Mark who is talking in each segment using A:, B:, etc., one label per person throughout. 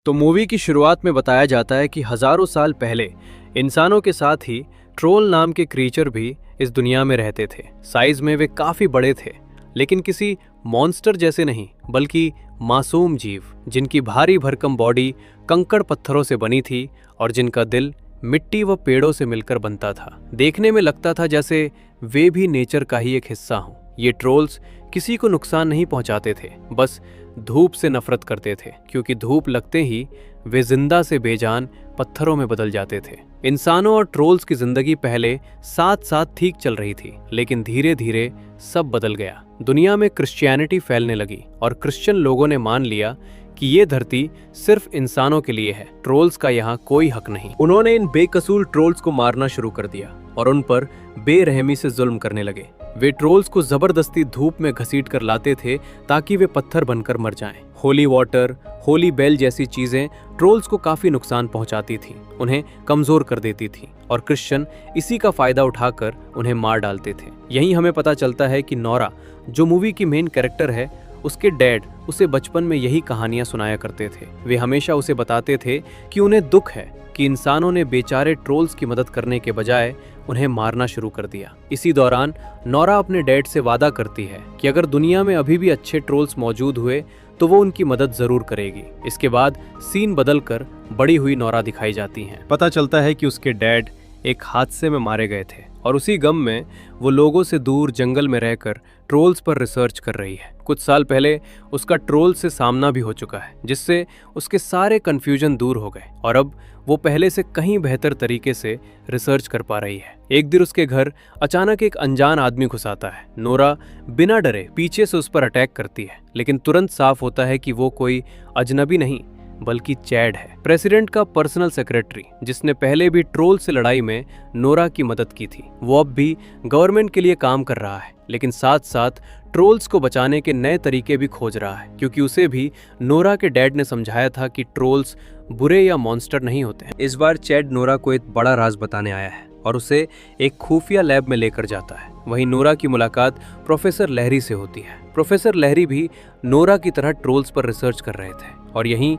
A: तो मूवी की शुरुआत में बताया जाता है कि हजारों साल पहले इंसानों के साथ ही ट्रोल नाम के क्रीचर भी इस दुनिया में रहते थे। साइज में वे काफी बड़े थे, लेकिन किसी मॉन्स्टर जैसे नहीं, बल्कि मासूम जीव जिनकी भारी भरकम बॉडी कंकड़ पत्थरों से बनी थी और जिनका दिल मिट्टी व पेड़ों से मिलकर बनता था। देखने में लगता था जैसे वे भी नेचर का ही एक हिस्सा हों। ये ट्रोल्स किसी को नुकसान नहीं पहुंचाते थे, बस धूप से नफरत करते थे, क्योंकि धूप लगते ही वे जिंदा से बेजान पत्थरों में बदल जाते थे। इंसानों और ट्रोल्स की जिंदगी पहले साथ साथ ठीक चल रही थी, लेकिन धीरे धीरे सब बदल गया। दुनिया में क्रिश्चियनिटी फैलने लगी और क्रिश्चियन लोगों ने मान लिया कि ये धरती सिर्फ इंसानों के लिए है, ट्रोल्स का यहाँ कोई हक नहीं। उन्होंने इन बेकसूर ट्रोल्स को मारना शुरू कर दिया और उन पर बेरहमी से जुल्म करने लगे। वे ट्रोल्स को जबरदस्ती धूप में घसीट कर लाते थे ताकि वे पत्थर बनकर मर जाएं। होली वाटर, होली बेल जैसी चीजें ट्रोल्स को काफी नुकसान पहुंचाती थीं, उन्हें कमजोर कर देती थीं और क्रिश्चियन इसी का फायदा उठाकर उन्हें मार डालते थे। यही हमें पता चलता है कि नोरा, जो मूवी की मेन कैरेक्टर है, उसके डैड उसे बचपन में यही कहानियां सुनाया करते थे। वे हमेशा उसे बताते थे कि उन्हें दुख है कि इंसानों ने बेचारे ट्रोल्स की मदद करने के बजाय उन्हें मारना शुरू कर दिया। इसी दौरान नोरा अपने डैड से वादा करती है कि अगर दुनिया में अभी भी अच्छे ट्रोल्स मौजूद हुए तो वो उनकी मदद जरूर करेगी। इसके बाद सीन बदलकर बड़ी हुई नोरा दिखाई जाती हैं। पता चलता है कि उसके डैड एक हादसे में मारे गए थे और उसी गम में वो लोगों से दूर जंगल में रहकर ट्रोल्स पर रिसर्च कर रही है। कुछ साल पहले उसका ट्रोल से सामना भी हो चुका है, जिससे उसके सारे कंफ्यूजन दूर हो गए और अब वो पहले से कहीं बेहतर तरीके से रिसर्च कर पा रही है। एक दिन उसके घर अचानक एक अनजान आदमी घुस आता है। नोरा बिना डरे पीछे से उस पर अटैक करती है, लेकिन तुरंत साफ होता है कि वो कोई अजनबी नहीं बल्कि चैड है, प्रेसिडेंट का पर्सनल सेक्रेटरी, जिसने पहले भी ट्रोल से लड़ाई में नोरा की मदद की थी। वो अब भी गवर्नमेंट के लिए काम कर रहा है, लेकिन साथ साथ ट्रोल्स को बचाने के नए तरीके भी खोज रहा है, क्योंकि उसे भी नोरा के डैड ने समझाया था कि ट्रोल्स बुरे या मॉन्स्टर नहीं होते हैं। इस बार चैड नोरा को एक बड़ा राज बताने आया है और उसे एक खुफिया लैब में लेकर जाता है। वहीं नोरा की मुलाकात प्रोफेसर लहरी से होती है। प्रोफेसर लहरी भी नोरा की तरह ट्रोल्स पर रिसर्च कर रहे थे और यहीं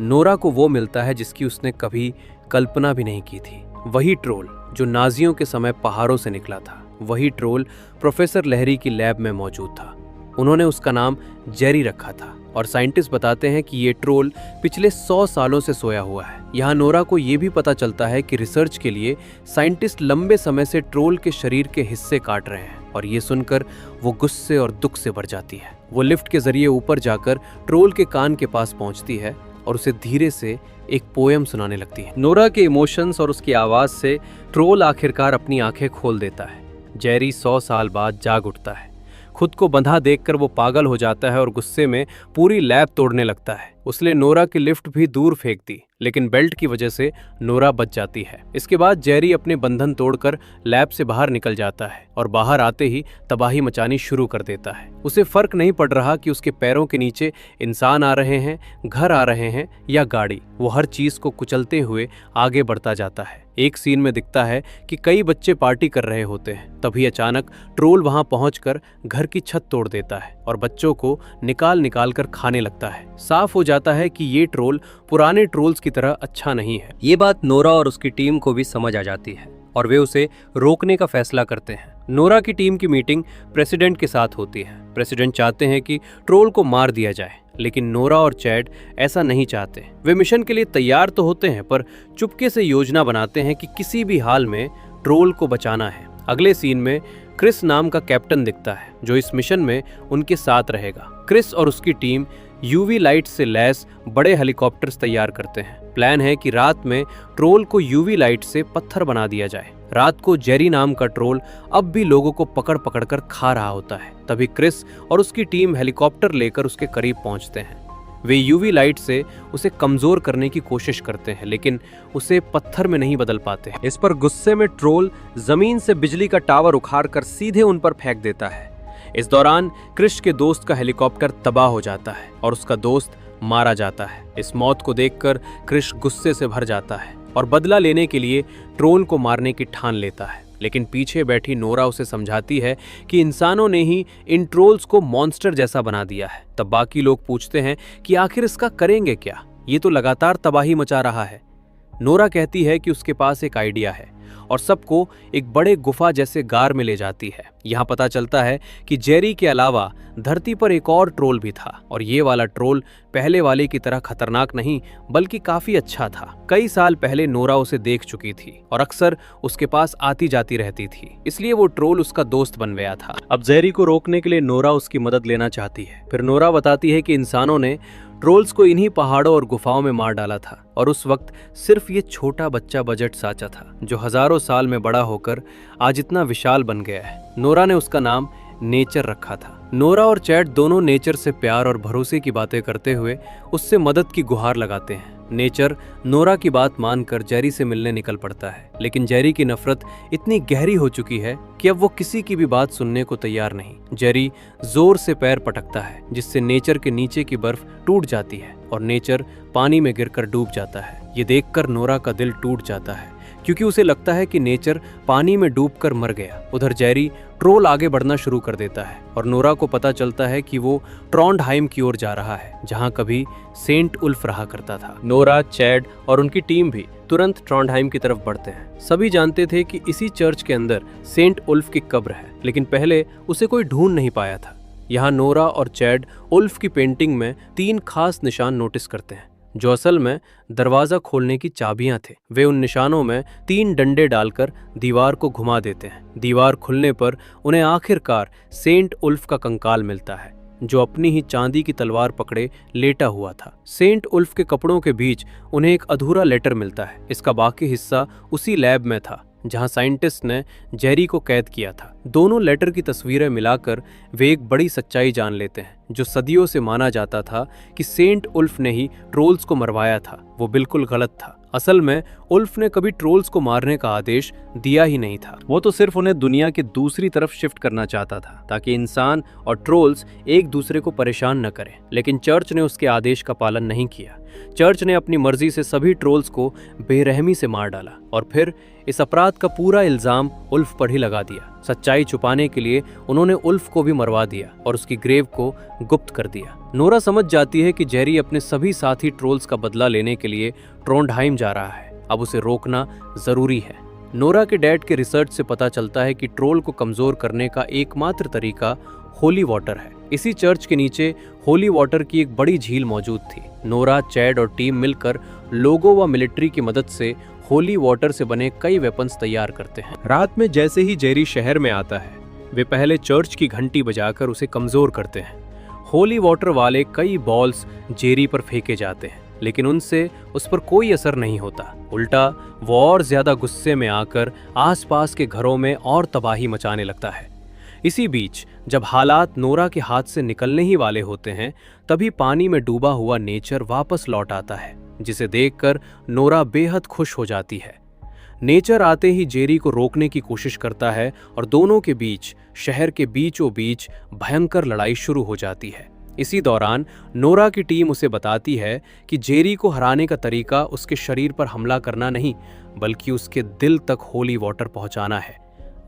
A: नोरा को वो मिलता है जिसकी उसने कभी कल्पना भी नहीं की थी। वही ट्रोल जो नाजियों के समय पहाड़ों से निकला था, वही ट्रोल प्रोफेसर लहरी की लैब में मौजूद था। उन्होंने उसका नाम जेरी रखा था और साइंटिस्ट बताते हैं कि ये ट्रोल पिछले 100 सालों से सोया हुआ है। यहाँ नोरा को ये भी पता चलता है कि रिसर्च के लिए साइंटिस्ट लंबे समय से ट्रोल के शरीर के हिस्से काट रहे हैं और ये सुनकर वो गुस्से और दुख से भर जाती है। वो लिफ्ट के जरिए ऊपर जाकर ट्रोल के कान के पास पहुंचती है और उसे धीरे से एक पोयम सुनाने लगती है। नोरा के इमोशंस और उसकी आवाज से ट्रोल आखिरकार अपनी आंखें खोल देता है। जेरी 100 साल बाद जाग उठता है। खुद को बंधा देखकर वो पागल हो जाता है और गुस्से में पूरी लैब तोड़ने लगता है। उसने नोरा की लिफ्ट भी दूर फेंक दी, लेकिन बेल्ट की वजह से नोरा बच जाती है। इसके बाद जेरी अपने बंधन तोड़कर लैब से बाहर निकल जाता है और बाहर आते ही तबाही मचानी शुरू कर देता है। उसे फर्क नहीं पड़ रहा कि उसके पैरों के नीचे इंसान आ रहे हैं, घर आ रहे हैं या गाड़ी। वो हर चीज को कुचलते हुए आगे बढ़ता जाता है। एक सीन में दिखता है कि कई बच्चे पार्टी कर रहे होते हैं। तभी अचानक ट्रोल वहां पहुंचकर घर की छत तोड़ देता है और बच्चों को निकाल कर खाने लगता है। साफ हो जाता है कि ये ट्रोल पुराने ट्रोल्स की तरह अच्छा नहीं है। ये बात नोरा और उसकी टीम को भी समझ आ जाती है और वे उसे रोकने का फैसला करते हैं। नोरा की टीम की मीटिंग प्रेसिडेंट के साथ होती है। प्रेसिडेंट चाहते हैं कि ट्रोल को मार दिया जाए, लेकिन नोरा और चैड ऐसा नहीं चाहते। वे मिशन के लिए तैयार तो होते हैं, पर चुपके से योजना बनाते हैं कि किसी भी हाल में ट्रोल को बचाना है। अगले सीन में क्रिस नाम का कैप्टन दिखता है, जो इस मिशन में उनके साथ रहेगा। क्रिस और उसकी टीम यूवी लाइट से लैस बड़े हेलीकॉप्टर्स तैयार करते हैं। प्लान है कि रात में ट्रोल को यूवी लाइट से पत्थर बना दिया जाए। रात को जेरी नाम का ट्रोल अब भी लोगों को पकड़ कर खा रहा होता है। तभी क्रिस और उसकी टीम हेलीकॉप्टर लेकर उसके करीब पहुंचते हैं। वे यूवी लाइट से उसे कमजोर करने की कोशिश करते हैं, लेकिन उसे पत्थर में नहीं बदल पाते। इस पर गुस्से में ट्रोल जमीन से बिजली का टावर उखाड़कर सीधे उन पर फेंक देता है। इस दौरान क्रिश के दोस्त का हेलीकॉप्टर तबाह हो जाता है और उसका दोस्त मारा जाता है। इस मौत को देखकर क्रिश गुस्से से भर जाता है और बदला लेने के लिए ट्रोल को मारने की ठान लेता है। लेकिन पीछे बैठी नोरा उसे समझाती है कि इंसानों ने ही इन ट्रोल्स को मॉन्स्टर जैसा बना दिया है। तब बाकी लोग पूछते हैं कि आखिर इसका करेंगे क्या। ये तो लगातार तबाही मचा रहा है। नोरा कहती है कि उसके पास एक आइडिया है और सबको एक बड़े गुफा जैसे गार में ले जाती है। यहाँ पता चलता है कि जेरी के अलावा धरती पर एक और ट्रोल भी था और ये वाला ट्रोल पहले वाले की तरह खतरनाक नहीं बल्कि काफी अच्छा था। कई साल पहले नोरा उसे देख चुकी थी और अक्सर उसके पास आती जाती रहती थी, इसलिए वो ट्रोल उसका दोस्त बन गया था। अब जेरी को रोकने के लिए नोरा उसकी मदद लेना चाहती है। फिर नोरा बताती है कि इंसानों ने ट्रोल्स को इन्हीं पहाड़ों और गुफाओं में मार डाला था और उस वक्त सिर्फ ये छोटा बच्चा बजट साचा था जो हजारों साल में बड़ा होकर आज इतना विशाल बन गया है। नोरा ने उसका नाम नेचर रखा था। नोरा और चैड दोनों नेचर से प्यार और भरोसे की बातें करते हुए उससे मदद की गुहार लगाते हैं। नेचर नोरा की बात मानकर जेरी से मिलने निकल पड़ता है, लेकिन जेरी की नफरत इतनी गहरी हो चुकी है कि अब वो किसी की भी बात सुनने को तैयार नहीं। जेरी जोर से पैर पटकता है जिससे नेचर के नीचे की बर्फ टूट जाती है और नेचर पानी में गिरकर डूब जाता है। ये देखकर नोरा का दिल टूट जाता है क्योंकि उसे लगता है कि नेचर पानी में डूबकर मर गया। उधर जेरी ट्रोल आगे बढ़ना शुरू कर देता है और नोरा को पता चलता है कि वो ट्रॉन्डहाइम की ओर जा रहा है जहां कभी सेंट उल्फ रहा करता था। नोरा, चैड और उनकी टीम भी तुरंत ट्रॉन्डहाइम की तरफ बढ़ते हैं। सभी जानते थे कि इसी चर्च के अंदर सेंट उल्फ की कब्र है, लेकिन पहले उसे कोई ढूंढ नहीं पाया था। यहाँ नोरा और चैड उल्फ की पेंटिंग में 3 खास निशान नोटिस करते हैं जो असल में दरवाजा खोलने की चाबियां थे। वे उन निशानों में 3 डंडे डालकर दीवार को घुमा देते हैं। दीवार खुलने पर उन्हें आखिरकार सेंट उल्फ का कंकाल मिलता है जो अपनी ही चांदी की तलवार पकड़े लेटा हुआ था। सेंट उल्फ के कपड़ों के बीच उन्हें एक अधूरा लेटर मिलता है। इसका बाकी हिस्सा उसी लैब में था जहां साइंटिस्ट ने जेरी को कैद किया था। दोनों लेटर की तस्वीरें मिलाकर वे एक बड़ी सच्चाई जान लेते हैं जो सदियों से माना जाता था कि सेंट उल्फ ने ही ट्रोल्स को मरवाया था। वो बिल्कुल गलत था। असल में उल्फ ने कभी ट्रोल्स को मारने का आदेश दिया ही नहीं था। वो तो सिर्फ उन्हें दुनिया के दूसरी तरफ शिफ्ट करना चाहता था ताकि इंसान और ट्रोल्स एक दूसरे को परेशान न करें। लेकिन चर्च ने उसके आदेश का पालन नहीं किया। चर्च ने अपनी मर्जी से सभी ट्रोल्स को बेरहमी से मार डाला और फिर इस अपराध का पूरा इल्जाम उल्फ पर ही लगा दिया। सच्चाई छुपाने के लिए उन्होंने उल्फ को भी मरवा दिया और उसकी ग्रेव को गुप्त कर दिया। नोरा समझ जाती है कि जेरी अपने सभी साथी ट्रोल्स का बदला लेने के लिए ट्रॉन्डहाइम जा रहा है। अब उसे रोकना जरूरी है। नोरा के डैड के रिसर्च से पता चलता है कि ट्रोल को कमजोर करने का एकमात्र तरीका होली वाटर है। इसी चर्च के नीचे होली वाटर की एक बड़ी झील मौजूद थी। नोरा, चैड और टीम मिलकर लोगों व मिलिट्री की मदद से होली वाटर से बने कई वेपन्स तैयार करते हैं। रात में जैसे ही जेरी शहर में आता है वे पहले चर्च की घंटी बजाकर उसे कमजोर करते हैं। होली वाटर वाले कई बॉल्स जेरी पर फेंके जाते हैं लेकिन उनसे उस पर कोई असर नहीं होता। उल्टा वो और ज्यादा गुस्से में आकर आसपास के घरों में और तबाही मचाने लगता है। इसी बीच जब हालात नोरा के हाथ से निकलने ही वाले होते हैं तभी पानी में डूबा हुआ नेचर वापस लौट आता है जिसे देखकर नोरा बेहद खुश हो जाती है। नेचर आते ही जेरी को रोकने की कोशिश करता है और दोनों के बीच शहर के बीचों बीच भयंकर लड़ाई शुरू हो जाती है। इसी दौरान नोरा की टीम उसे बताती है कि जेरी को हराने का तरीका उसके शरीर पर हमला करना नहीं बल्कि उसके दिल तक होली वाटर पहुंचाना है,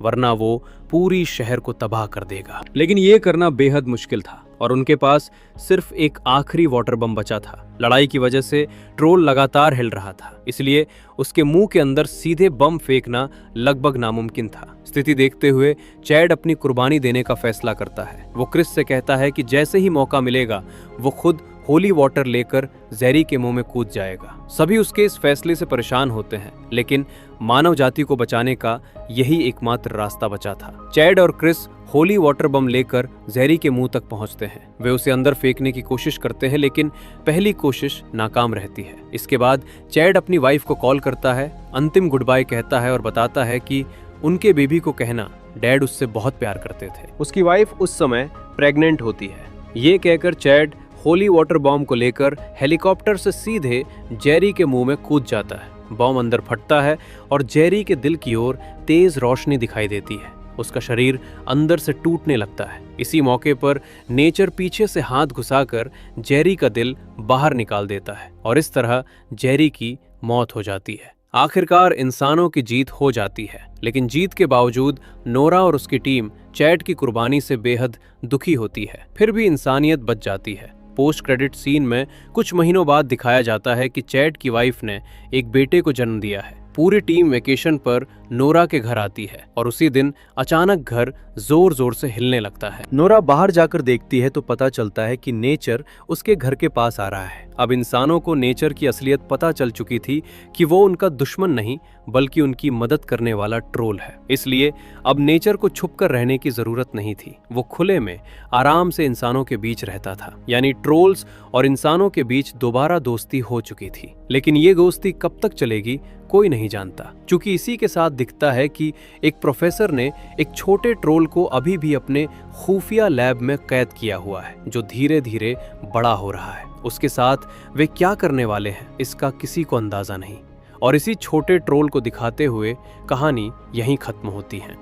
A: वरना वो पूरी शहर को तबाह कर देगा। लेकिन ये करना बेहद मुश्किल था और उनके पास सिर्फ एक आखिरी वाटर बम बचा था। लड़ाई की वजह से ट्रोल लगातार हिल रहा था, इसलिए उसके मुंह के अंदर सीधे बम फेंकना लगभग नामुमकिन था। स्थिति देखते हुए चैड अपनी कुर्बानी देने का फैसला करता है। वो क्रिस से कहता है कि जैसे ही मौका मिलेगा वो खुद होली वाटर लेकर जेरी के मुंह में कूद जाएगा। सभी उसके इस फैसले से परेशान होते हैं लेकिन मानव जाति को बचाने का यही एकमात्र रास्ता बचा था। चैड और क्रिस होली वाटर बम लेकर जेरी के मुंह तक पहुंचते हैं। वे उसे अंदर फेंकने की कोशिश करते हैं लेकिन पहली कोशिश नाकाम रहती है। इसके बाद चैड अपनी वाइफ को कॉल करता है, अंतिम गुड बाय कहता है और बताता है कि उनके बेबी को कहना डैड उससे बहुत प्यार करते थे। उसकी वाइफ उस समय प्रेग्नेंट होती है। ये कहकर चैड होली वाटर बॉम्ब को लेकर हेलीकॉप्टर से सीधे जेरी के मुंह में कूद जाता है। बॉम्ब अंदर फटता है और जेरी के दिल की ओर तेज रोशनी दिखाई देती है। उसका शरीर अंदर से टूटने लगता है। इसी मौके पर नेचर पीछे से हाथ घुसाकर जेरी का दिल बाहर निकाल देता है और इस तरह जेरी की मौत हो जाती है। आखिरकार इंसानों की जीत हो जाती है, लेकिन जीत के बावजूद नोरा और उसकी टीम चैड की कुर्बानी से बेहद दुखी होती है। फिर भी इंसानियत बच जाती है। पोस्ट क्रेडिट सीन में कुछ महीनों बाद दिखाया जाता है कि चैड की वाइफ ने एक बेटे को जन्म दिया है। पूरी टीम वेकेशन पर नोरा के घर आती है और उसी दिन अचानक घर जोर जोर से हिलने लगता है। नोरा बाहर जाकर देखती है तो पता चलता है कि नेचर उसके घर के पास आ रहा है। अब इंसानों को नेचर की असलियत पता चल चुकी थी कि वो उनका दुश्मन नहीं बल्कि उनकी मदद करने वाला ट्रोल है। इसलिए अब नेचर को छुपकर रहने की जरूरत नहीं थी, वो खुले में आराम से इंसानों के बीच रहता था। यानी ट्रोल्स और इंसानों के बीच दोबारा दोस्ती हो चुकी थी। लेकिन ये दोस्ती कब तक चलेगी कोई नहीं जानता, क्योंकि इसी के साथ दिखता है कि एक प्रोफेसर ने एक छोटे ट्रोल को अभी भी अपने खुफिया लैब में कैद किया हुआ है, जो धीरे धीरे बड़ा हो रहा है। उसके साथ वे क्या करने वाले हैं इसका किसी को अंदाजा नहीं। और इसी छोटे ट्रोल को दिखाते हुए कहानी यहीं खत्म होती है।